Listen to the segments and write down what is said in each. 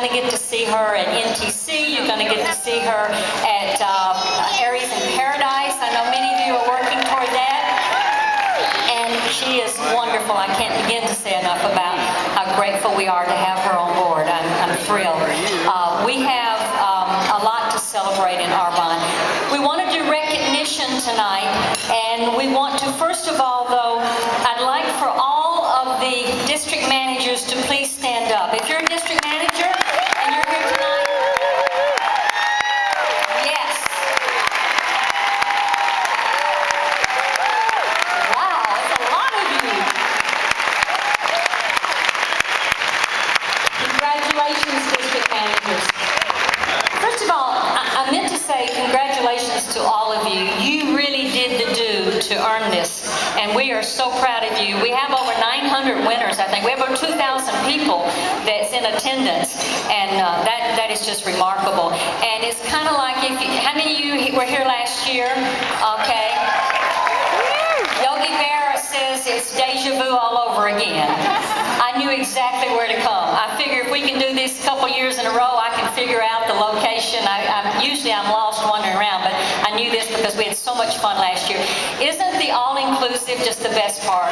to get to see her at NTC. You're going to get to see her at Aries in Paradise. I know many of you are working toward that. And she is wonderful. I can't begin to say enough about how grateful we are to have her on board. I'm thrilled. We have a lot to celebrate in Arbonne. We want to do recognition tonight, and we want to, first of all, though, I'd like for all of the district managers to please stand up. If you're a district manager and you're here tonight, yes. Wow, it's a lot of you. Congratulations, district managers. First of all, I meant to say congratulations to all of you. You really did the do to earn this, and we are so proud of you. We have over 900 winners, I think. We have over 2,000 people that's in attendance, and that is just remarkable. And it's kind of like, how many of you were here last year? Okay. Yogi Berra says it's deja vu all over again. I knew exactly where to come. I figure if we can do this a couple years in a row, I can figure out the location. Usually I'm lost wandering around, but I knew this because we had so much fun last year. Isn't the all-inclusive just the best part?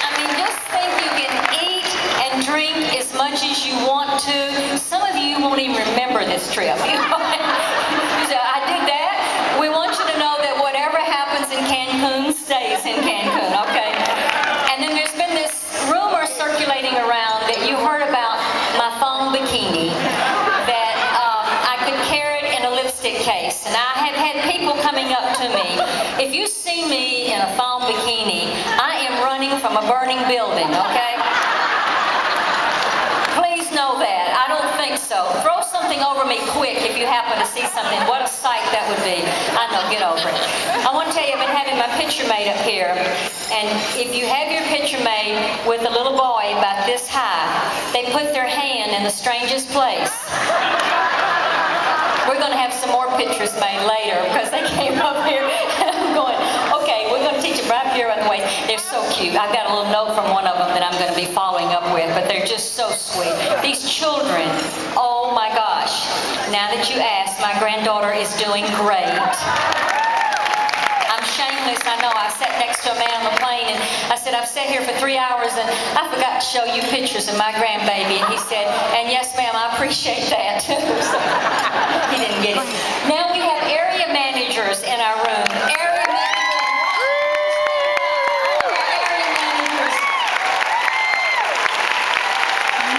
I mean, just think you can eat and drink as much as you want to. Some of you won't even remember this trip. You know? You say, I did that. We want you to know that whatever happens in Cancun stays in Cancun, okay? And then there's been this rumor circulating around that you heard about my thong bikini, that I could carry it in a lipstick case. And I have had people coming up to me. If you see me in a thong bikini, I am running from a burning building, okay? Please know that. I don't think so. Throw something over me quick if you happen to see something. What a sight that would be. I know, get over it. I want to tell you, I've been having my picture made up here. And if you have your picture made with a little boy about this high, they put their hand in the strangest place. We're going to have some more pictures made later because they came up here and I'm going, okay, we're going to teach them right here on the way. They're so cute. I've got a little note from one of them that I'm going to be following up with, but they're just so sweet. These children, oh my gosh. Now that you asked, my granddaughter is doing great. I'm shameless, I know. I sat next to a man on the plane and I said, I've sat here for 3 hours and I forgot to show you pictures of my grandbaby. And he said, and yes ma'am, I appreciate that. So, he didn't get it. Now we have area managers in our room. Area managers.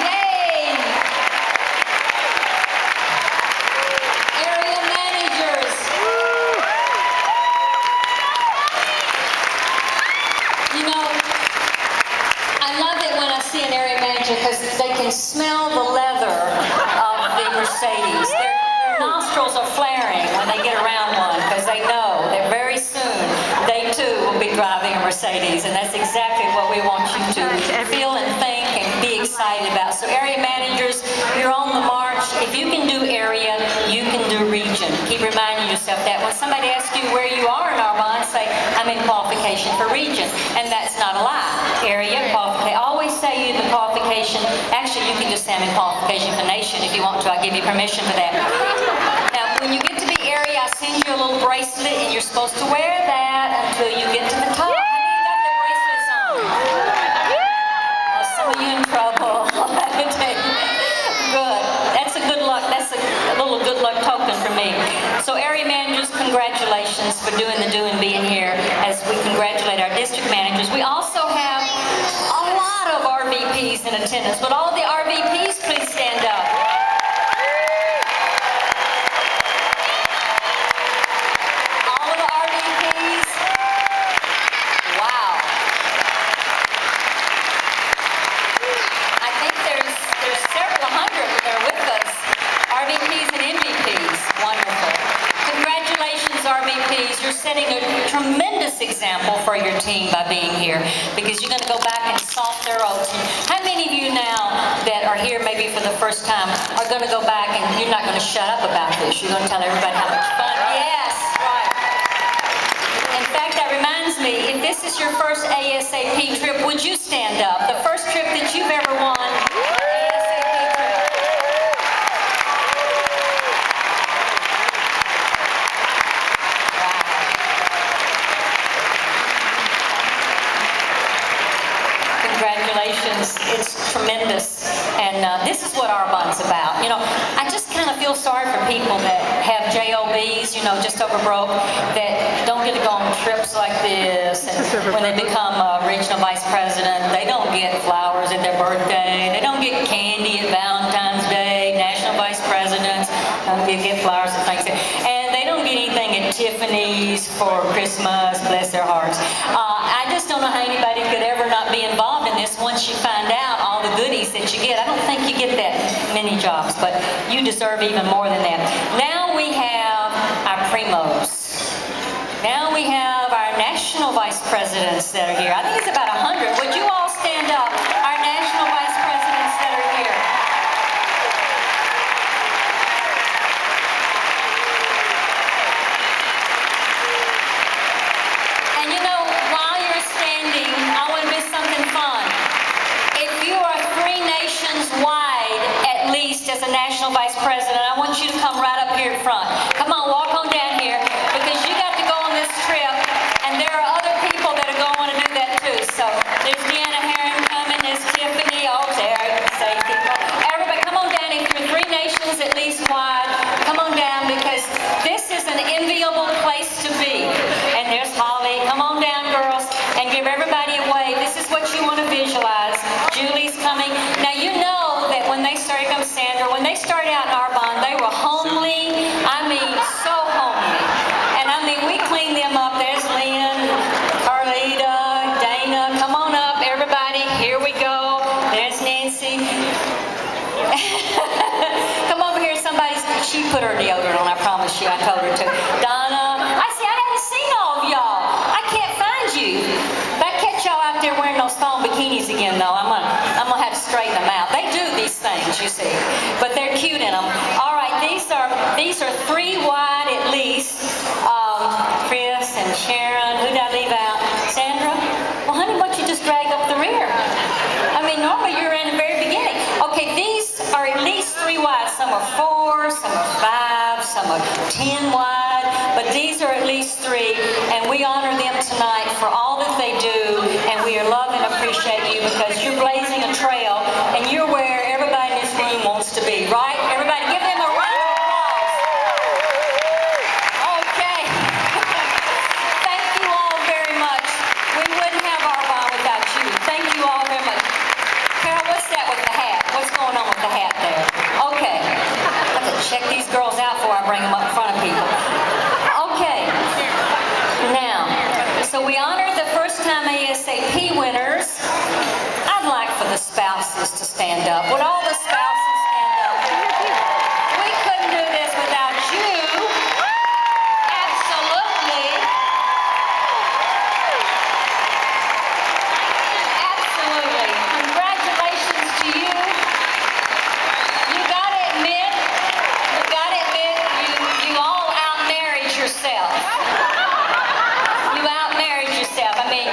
Yay! Area managers. You know, I love it when I see an area manager because they can smell the leather of the Mercedes. Their nostrils are flaring when they get around one because they know that very soon they too will be driving a Mercedes, and that's exactly what we want you to feel and think and be excited about. So area managers, you're on the march. If you can do area, you can do region. Keep reminding yourself that. When somebody asks you where you are in Arbonne, say, I'm in qualification for region. And that's not a lie. Area, qualification. Always say you the qualification. Actually, you can just say I'm in qualification for nation if you want to. I'll give you permission for that. Now, when you get to the area, I send you a little bracelet, and you're supposed to wear that until you get to the top. How many got the bracelets on? Oh, some of you in trouble. Let me tell you. Good. That's a good luck. That's a little good luck token for me. So area managers, congratulations for doing the do and being here as we congratulate our district managers. We also have a lot of RVPs in attendance. Would all the RVPs please stand up? All of the RVPs? Wow. I think there's several hundred that are with us. RVPs and MVPs. Wonderful. Congratulations, RVPs. You're setting a tremendous example for your team by being here because you're going to go back and salt their oats. How many of you now that are here maybe for the first time are going to go back and you're not going to shut up about this? You're going to tell everybody how much fun? Yes, right. In fact, that reminds me, if this is your first ASAP trip, would you stand up? The first trip that you've ever won, ASAP trip. Congratulations, it's tremendous. And this is what Arbonne's about. You know, I just kind of feel sorry for people that have JOBs, you know, just over broke, that don't get to go on trips like this. And when they become regional vice president, they don't get flowers at their birthday. They don't get candy at Valentine's Day. National vice presidents don't get flowers at Thanksgiving. And they don't get anything at Tiffany's for Christmas, bless their hearts. I just don't know how anybody could ever not be involved in this once you find out all the goodies that you get. I don't think you get that many jobs, but you deserve even more than that. Now we have our primos. Now we have our national vice presidents that are here. I think it's about 100. Would you all stand up? Our national vice presidents that are here. And you know, while you're standing, I want to do something fun. If you are 3 nations wide, at least as a national vice president, I want you to come right up here in front. Come on, walk on down here, because you got to go on this trip, and there are other people that are going to want to do that too. So there's Deanna Herron coming, there's Tiffany, oh there, say people. Everybody come on down. If you're 3 nations at least wide, come on down, because this is an enviable place to be. And there's Holly. Come on down, girls, and give everybody a wave. This is what you want to visualize. Julie's coming. Now you know that when they started, come Sandra, when they started out in Arbonne, they were homely. I mean, so homely. And I mean, we cleaned them up. There's Lynn, Carlita, Dana. Come on up, everybody. Here we go. There's Nancy. Come over here. She put her deodorant on, I promise you. I told her to. Donna. I haven't seen all of y'all. I can't find you. If I catch y'all out there wearing those foam bikinis again, though, I'm gonna have to straighten them out. They do these things, you see, but they're cute in them. All right, these are 3 wide at least. Chris and Sharon. Who did I leave out? Sandra. Well, honey, why don't you just drag up the rear? I mean, normally you're in the very beginning. Okay, these are at least 3 wide. Some are 4, some are 5, some are 10 wide, but these are at least 3, and we honor them tonight for all that they do, and we love and appreciate you, because you're blazing a trail, and you're where everybody in this room wants to be, right? Everybody give them a round of applause. Okay. Thank you all very much. We wouldn't have Arbonne without you. Thank you all very much. Carol, what's that with the hat? What's going on with the hat there? Okay. I have to check these girls out before I bring them up in front of people. Okay. Now, so we honored the first-time ASAP winners. I'd like for the spouses to stand up. Would all the spouses stand up? We couldn't do this without you. Absolutely. Absolutely. Congratulations to you. You gotta admit, you all out-married yourself. You out-married yourself. I mean,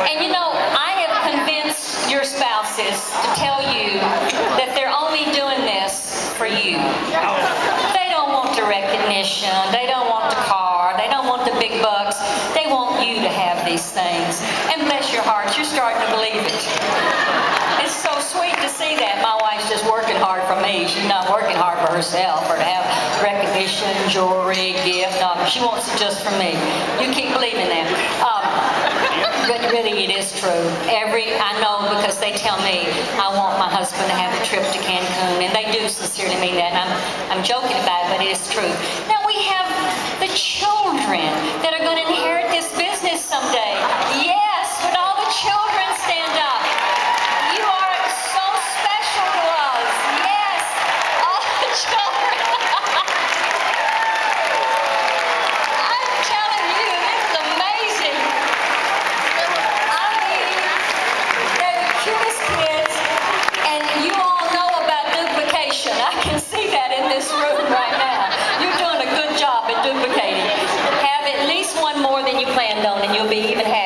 and you know, I have convinced your spouses to tell you that they're only doing this for you. They don't want the recognition. They don't want the car. They don't want the big bucks. They want you to have these things. And bless your hearts, you're starting to believe it. It's so sweet to see that. My wife's just working hard for me. She's not working hard for herself or to have recognition, jewelry, gift. No, she wants it just for me. You keep believing that. But really, it is true. I know, because they tell me I want my husband to have a trip to Cancun, and they do sincerely mean that. And I'm joking about it, but it is true. Now we have the children that are going to inherit this business someday. Yes, would all the children stand up? You are so special to us. Yes, all the children. I'm telling you, this is amazing. I mean, they're the cutest kids, and you all know about duplication. I can see that in this room right now. You're doing a good job at duplicating. Have at least one more than you planned on, and you'll be even happier.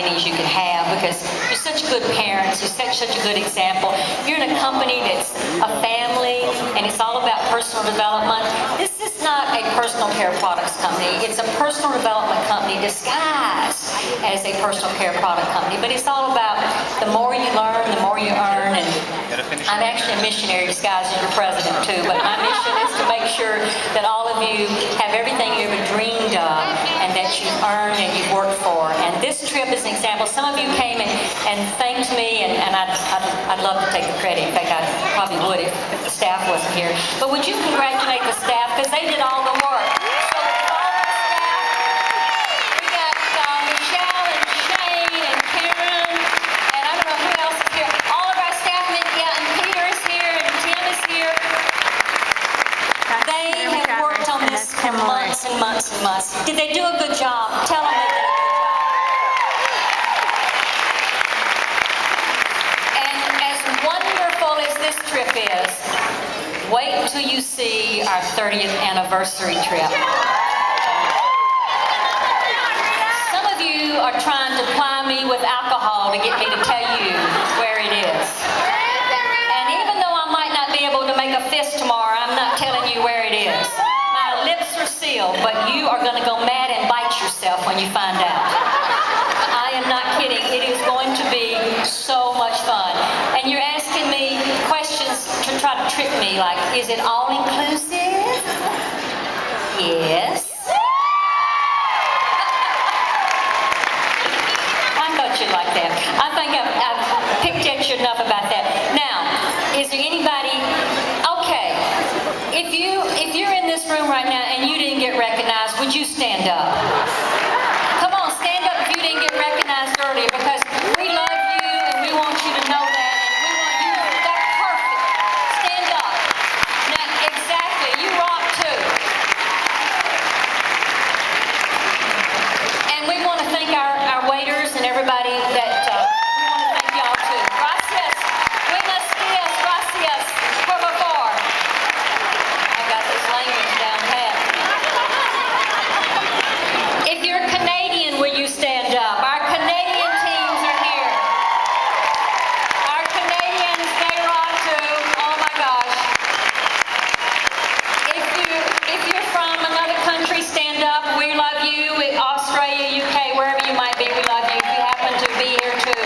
many as you can have, because you're such good parents, you set such a good example. You're in a company that's a family, and it's all about personal development. This is not a personal care products company. It's a personal development company disguised as a personal care product company. But it's all about the more you learn, the more you earn. And I'm actually a missionary disguised as your president too. But my mission is to make sure that all of you have everything you ever dreamed of and that you've earned and you've worked for. And this trip is an example. Some of you came and thanked me, and I'd love to take the credit. In fact, I probably would if the staff wasn't here. But would you congratulate the staff, because they did all the work. So all our staff, we got Michelle and Shane and Karen, and I don't know who else is here. All of our staff, and Peter is here, and Tim is here. They have worked on this for months and months and months. Did they do a good job? Tell them they did a good job. This trip is, wait until you see our 30th anniversary trip. Some of you are trying to ply me with alcohol to get me to tell you where it is. And even though I might not be able to make a fist tomorrow, I'm not telling you where it is. My lips are sealed, but you are going to go mad and bite yourself when you find out. I am not kidding. It is going to be so much fun. And you're asking me questions to try to trick me, like, is it all inclusive? Yes. I thought you'd like that. I think I've picked at you enough about that. Now, is there anybody? Okay. If you're in this room right now and you didn't get recognized, would you stand up? Come on, stand up if you didn't get recognized earlier, because we love you and we want you to know that. Everybody that we want to thank y'all too. Gracias. Buenos dias. Gracias. Por favor. I got this language down pat. If you're Canadian, will you stand up? Our Canadian teams are here. Our Canadians, they rock too. Oh my gosh. If you're from another country, stand up. We love you. Australia, UK, wherever you might be, we love you. To be here too.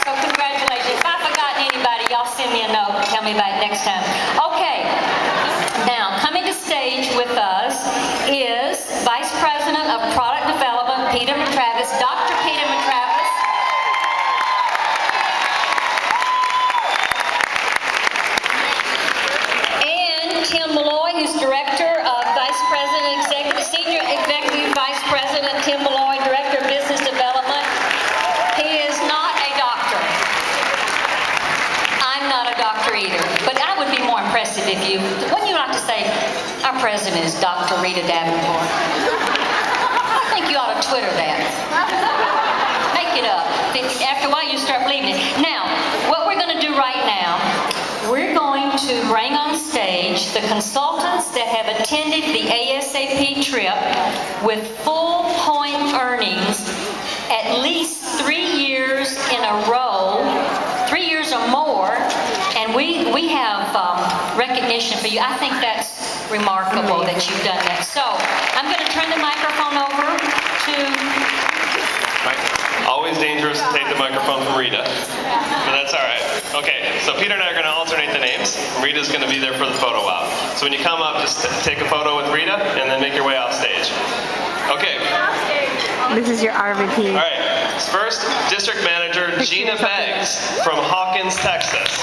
So congratulations. If I've forgotten anybody, y'all send me a note and tell me about it next time. Okay. Now, coming to stage with us is Vice President of Product Development, Peter Matravis, Dr. Peter Matravis. And Tim Malloy, who's Director of Vice President, Senior Executive Vice President, Tim Malloy, Director of Business Development. He is not a doctor. I'm not a doctor either. But I would be more impressive if you, wouldn't you like to say, our president is Dr. Rita Davenport? I think you ought to Twitter that. Make it up. After a while you start believing it. Now, what we're going to do right now, we're going to bring on stage the consultants that have attended the ASAP trip with full point earnings at least 3 years in a row, 3 years or more, and we have recognition for you. I think that's remarkable that you've done that. So I'm going to turn the microphone over to... Always dangerous to take the microphone from Rita, but that's all right. Okay, so Peter and I are going to alternate the names. Rita's going to be there for the photo op. So when you come up, just take a photo with Rita and then make your way off stage. Okay. This is your RVP. All right. First, District Manager Gina Beggs from Hawkins, Texas.